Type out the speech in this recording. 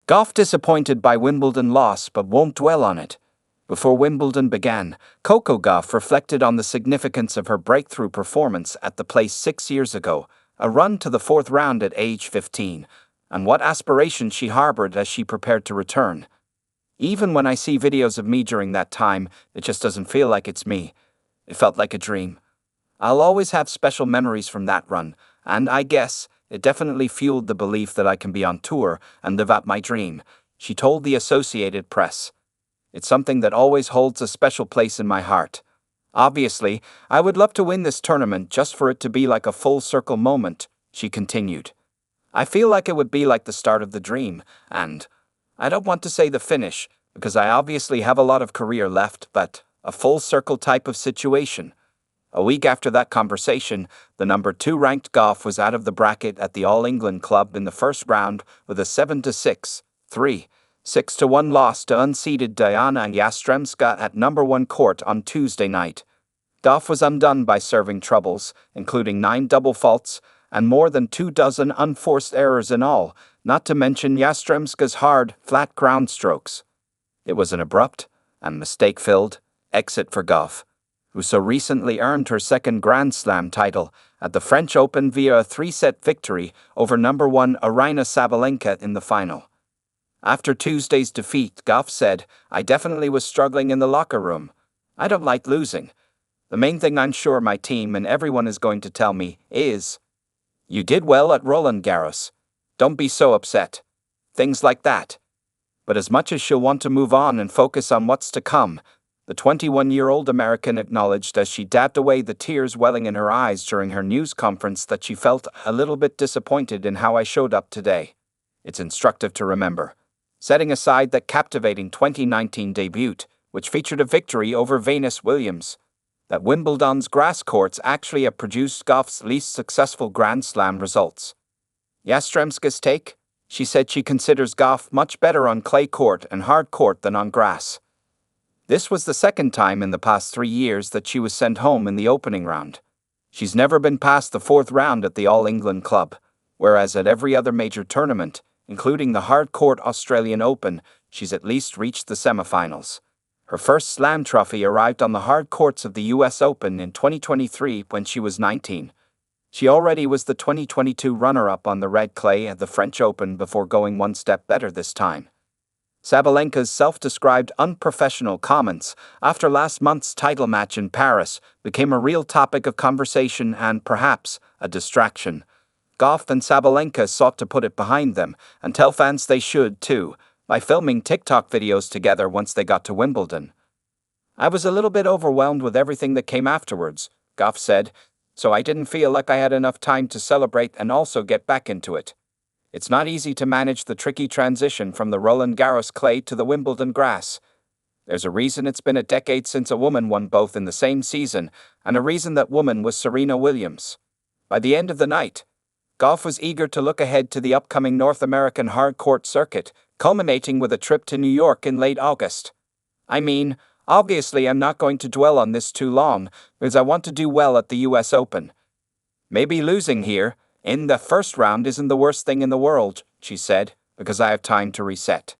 Gauff disappointed by Wimbledon loss but won't dwell on it. Before Wimbledon began, Coco Gauff reflected on the significance of her breakthrough performance at the place 6 years ago, a run to the fourth round at age 15, and what aspirations she harbored as she prepared to return. Even when I see videos of me during that time, it just doesn't feel like it's me. It felt like a dream. I'll always have special memories from that run, and I guess it definitely fueled the belief that I can be on tour and live out my dream, she told the Associated Press. It's something that always holds a special place in my heart. Obviously, I would love to win this tournament just for it to be like a full circle moment, she continued. I feel like it would be like the start of the dream, and I don't want to say the finish, because I obviously have a lot of career left, but a full circle type of situation. A week after that conversation, the number 2 ranked Gauff was out of the bracket at the All England Club in the first round with a 7-6, 3, 6-1 loss to unseeded Diana Yastremska at number 1 court on Tuesday night. Gauff was undone by serving troubles, including 9 double faults and more than 24 unforced errors in all, not to mention Yastremska's hard, flat ground strokes. It was an abrupt and mistake-filled exit for Gauff, who so recently earned her second Grand Slam title at the French Open via a 3-set victory over number 1 Aryna Sabalenka in the final. After Tuesday's defeat, Gauff said, "I definitely was struggling in the locker room. I don't like losing. The main thing I'm sure my team and everyone is going to tell me is, you did well at Roland Garros. Don't be so upset." Things like that. But as much as she'll want to move on and focus on what's to come, the 21-year-old American acknowledged as she dabbed away the tears welling in her eyes during her news conference that she felt a little bit disappointed in how I showed up today. It's instructive to remember, setting aside that captivating 2019 debut, which featured a victory over Venus Williams, that Wimbledon's grass courts actually have produced Gauff's least successful Grand Slam results. Yastremska's take? She said she considers Gauff much better on clay court and hard court than on grass. This was the second time in the past 3 years that she was sent home in the opening round. She's never been past the 4th round at the All England Club, whereas at every other major tournament, including the hard-court Australian Open, she's at least reached the semifinals. Her first Slam trophy arrived on the hard courts of the US Open in 2023 when she was 19. She already was the 2022 runner-up on the red clay at the French Open before going one step better this time. Sabalenka's self-described unprofessional comments after last month's title match in Paris became a real topic of conversation and, perhaps, a distraction. Gauff and Sabalenka sought to put it behind them and tell fans they should, too, by filming TikTok videos together once they got to Wimbledon. "I was a little bit overwhelmed with everything that came afterwards," Gauff said, "so I didn't feel like I had enough time to celebrate and also get back into it. It's not easy to manage the tricky transition from the Roland Garros clay to the Wimbledon grass. There's a reason it's been a decade since a woman won both in the same season, and a reason that woman was Serena Williams." By the end of the night, Gauff was eager to look ahead to the upcoming North American hard-court circuit, culminating with a trip to New York in late August. "I mean, obviously I'm not going to dwell on this too long, because I want to do well at the US Open. Maybe losing here in the first round isn't the worst thing in the world," she said, "because I have time to reset."